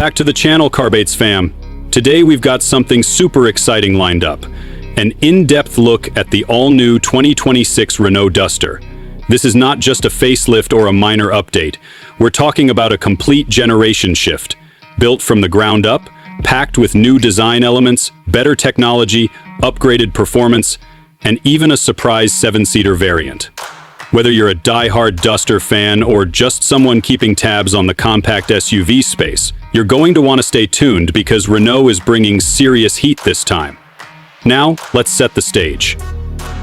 back to the channel, Carbeats fam. Today we've got something super exciting lined up. An in-depth look at the all-new 2026 Renault Duster. This is not just a facelift or a minor update. We're talking about a complete generation shift. Built from the ground up, packed with new design elements, better technology, upgraded performance, and even a surprise 7-seater variant. Whether you're a die-hard Duster fan or just someone keeping tabs on the compact SUV space, you're going to want to stay tuned because Renault is bringing serious heat this time. Now, let's set the stage.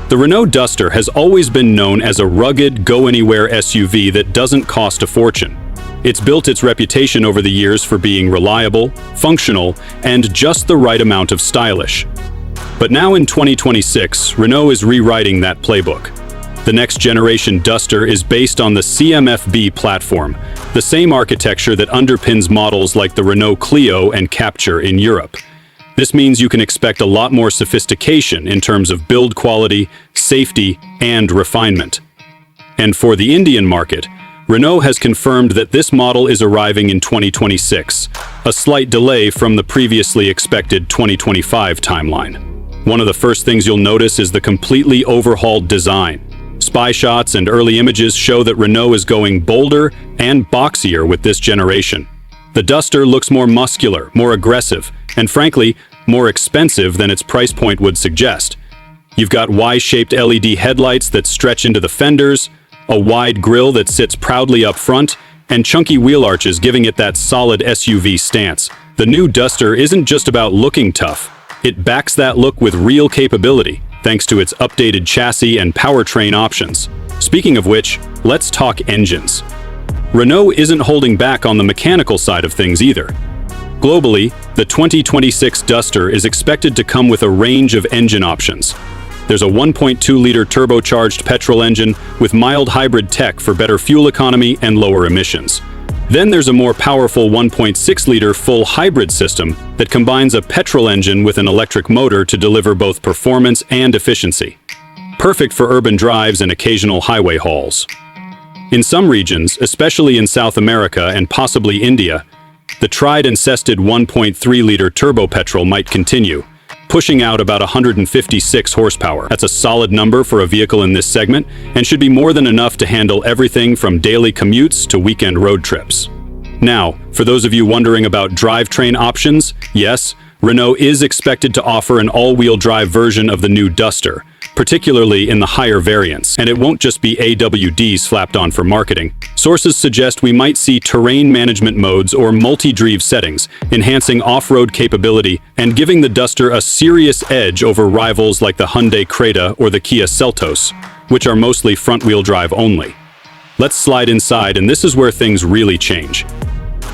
The Renault Duster has always been known as a rugged, go-anywhere SUV that doesn't cost a fortune. It's built its reputation over the years for being reliable, functional, and just the right amount of stylish. But now in 2026, Renault is rewriting that playbook. The next generation Duster is based on the CMF-B platform, the same architecture that underpins models like the Renault Clio and Captur in Europe. This means you can expect a lot more sophistication in terms of build quality, safety, and refinement. And for the Indian market, Renault has confirmed that this model is arriving in 2026, a slight delay from the previously expected 2025 timeline. One of the first things you'll notice is the completely overhauled design. Spy shots and early images show that Renault is going bolder and boxier with this generation. The Duster looks more muscular, more aggressive, and frankly, more expensive than its price point would suggest. You've got Y-shaped LED headlights that stretch into the fenders, a wide grille that sits proudly up front, and chunky wheel arches giving it that solid SUV stance. The new Duster isn't just about looking tough. It backs that look with real capability, thanks to its updated chassis and powertrain options. Speaking of which, let's talk engines. Renault isn't holding back on the mechanical side of things either. Globally, the 2026 Duster is expected to come with a range of engine options. There's a 1.2-liter turbocharged petrol engine with mild hybrid tech for better fuel economy and lower emissions. Then there's a more powerful 1.6-liter full hybrid system that combines a petrol engine with an electric motor to deliver both performance and efficiency. Perfect for urban drives and occasional highway hauls. In some regions, especially in South America and possibly India, the tried and tested 1.3-liter turbo petrol might continue, pushing out about 156 horsepower. That's a solid number for a vehicle in this segment and should be more than enough to handle everything from daily commutes to weekend road trips. Now, for those of you wondering about drivetrain options, yes, Renault is expected to offer an all-wheel drive version of the new Duster, particularly in the higher variants, and it won't just be AWD slapped on for marketing. Sources suggest we might see terrain management modes or multi-drive settings, enhancing off-road capability and giving the Duster a serious edge over rivals like the Hyundai Creta or the Kia Seltos, which are mostly front-wheel drive only. Let's slide inside, and this is where things really change.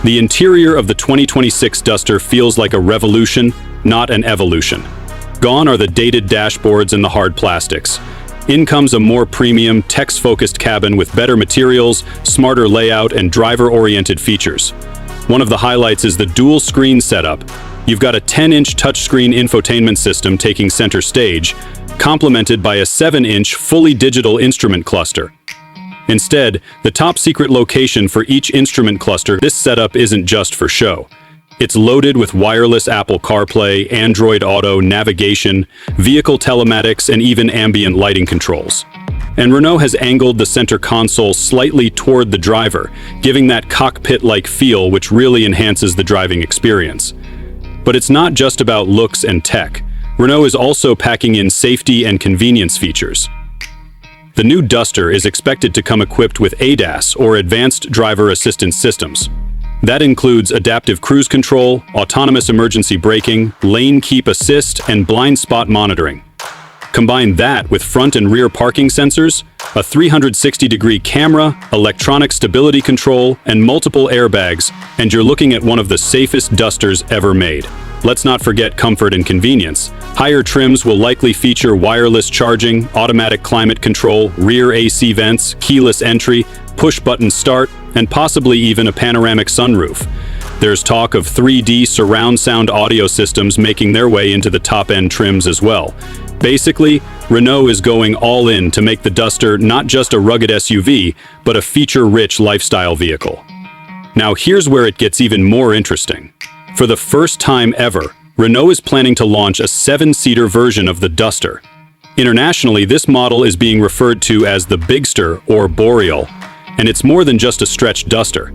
The interior of the 2026 Duster feels like a revolution, not an evolution. Gone are the dated dashboards and the hard plastics. In comes a more premium, text-focused cabin with better materials, smarter layout, and driver-oriented features. One of the highlights is the dual-screen setup. You've got a 10-inch touchscreen infotainment system taking center stage, complemented by a 7-inch fully digital instrument cluster. Instead, the top-secret location for each instrument cluster, this setup isn't just for show. It's loaded with wireless Apple CarPlay, Android Auto, navigation, vehicle telematics, and even ambient lighting controls. And Renault has angled the center console slightly toward the driver, giving that cockpit-like feel which really enhances the driving experience. But it's not just about looks and tech. Renault is also packing in safety and convenience features. The new Duster is expected to come equipped with ADAS, or Advanced Driver Assistance Systems. That includes adaptive cruise control, autonomous emergency braking, lane keep assist, and blind spot monitoring. Combine that with front and rear parking sensors, a 360-degree camera, electronic stability control, and multiple airbags, and you're looking at one of the safest Dusters ever made. Let's not forget comfort and convenience. Higher trims will likely feature wireless charging, automatic climate control, rear AC vents, keyless entry, push-button start, and possibly even a panoramic sunroof. There's talk of 3D surround sound audio systems making their way into the top-end trims as well. Basically, Renault is going all in to make the Duster not just a rugged SUV, but a feature-rich lifestyle vehicle. Now here's where it gets even more interesting. For the first time ever, Renault is planning to launch a 7-seater version of the Duster. Internationally, this model is being referred to as the Bigster or Boreal, and it's more than just a stretched Duster.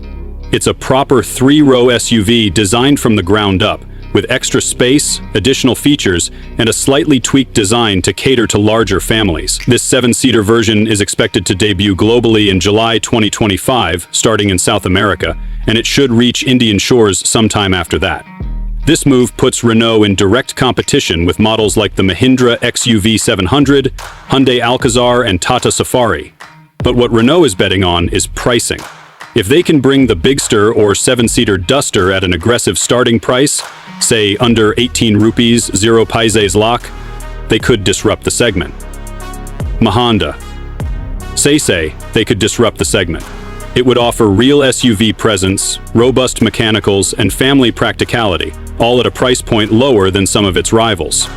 It's a proper 3-row SUV designed from the ground up, with extra space, additional features, and a slightly tweaked design to cater to larger families. This 7-seater version is expected to debut globally in July 2025, starting in South America, and it should reach Indian shores sometime after that. This move puts Renault in direct competition with models like the Mahindra XUV 700, Hyundai Alcazar, and Tata Safari. But what Renault is betting on is pricing. If they can bring the Bigster or 7-seater Duster at an aggressive starting price, say under 18 rupees 0 paise lakh, they could disrupt the segment. Mahindra. Say they could disrupt the segment. It would offer real SUV presence, robust mechanicals, and family practicality, all at a price point lower than some of its rivals.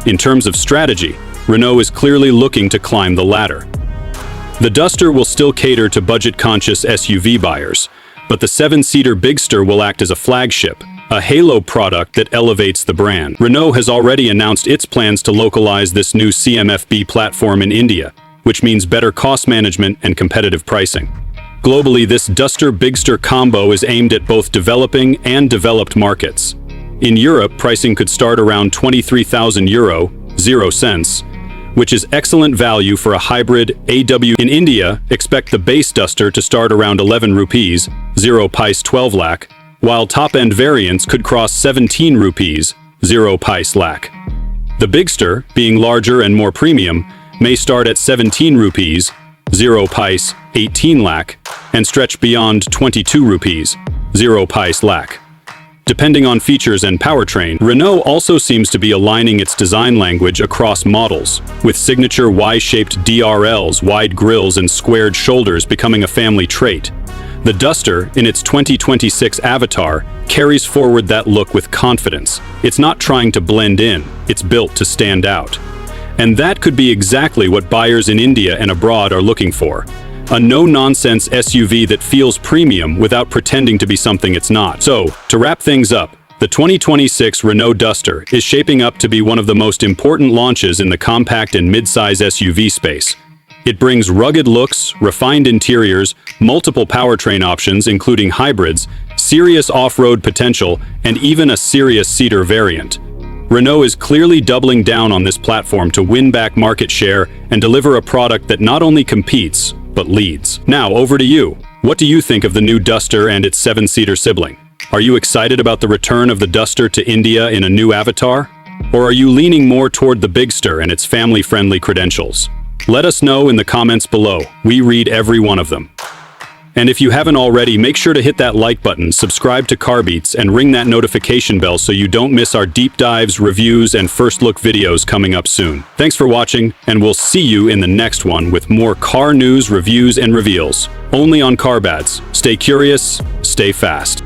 In terms of strategy, Renault is clearly looking to climb the ladder. The Duster will still cater to budget-conscious SUV buyers, but the 7-seater Bigster will act as a flagship, a halo product that elevates the brand. Renault has already announced its plans to localize this new CMF-B platform in India, which means better cost management and competitive pricing. Globally, this Duster-Bigster combo is aimed at both developing and developed markets. In Europe, pricing could start around €23,000, 0 cents, which is excellent value for a hybrid AW. In India, expect the base Duster to start around 11 rupees, 0 paise 12 lakh, while top-end variants could cross 17 rupees, 0 paise lakh. The Bigster, being larger and more premium, may start at 17 rupees, 0 paise 18 lakh, and stretch beyond 22 rupees, 0 paise lakh. Depending on features and powertrain, Renault also seems to be aligning its design language across models, with signature Y-shaped DRLs, wide grilles, and squared shoulders becoming a family trait. The Duster, in its 2026 avatar, carries forward that look with confidence. It's not trying to blend in, it's built to stand out. And that could be exactly what buyers in India and abroad are looking for. A no-nonsense SUV that feels premium without pretending to be something it's not. So, to wrap things up, the 2026 Renault Duster is shaping up to be one of the most important launches in the compact and mid-size SUV space. It brings rugged looks, refined interiors, multiple powertrain options including hybrids, serious off-road potential, and even a serious seater variant. Renault is clearly doubling down on this platform to win back market share and deliver a product that not only competes, but leads. Now, over to you. What do you think of the new Duster and its 7-seater sibling? Are you excited about the return of the Duster to India in a new avatar? Or are you leaning more toward the Bigster and its family-friendly credentials? Let us know in the comments below. We read every one of them. And if you haven't already, make sure to hit that like button, subscribe to Carbeats, and ring that notification bell so you don't miss our deep dives, reviews, and first look videos coming up soon. Thanks for watching, and we'll see you in the next one with more car news, reviews, and reveals. Only on Carbeats. Stay curious, stay fast.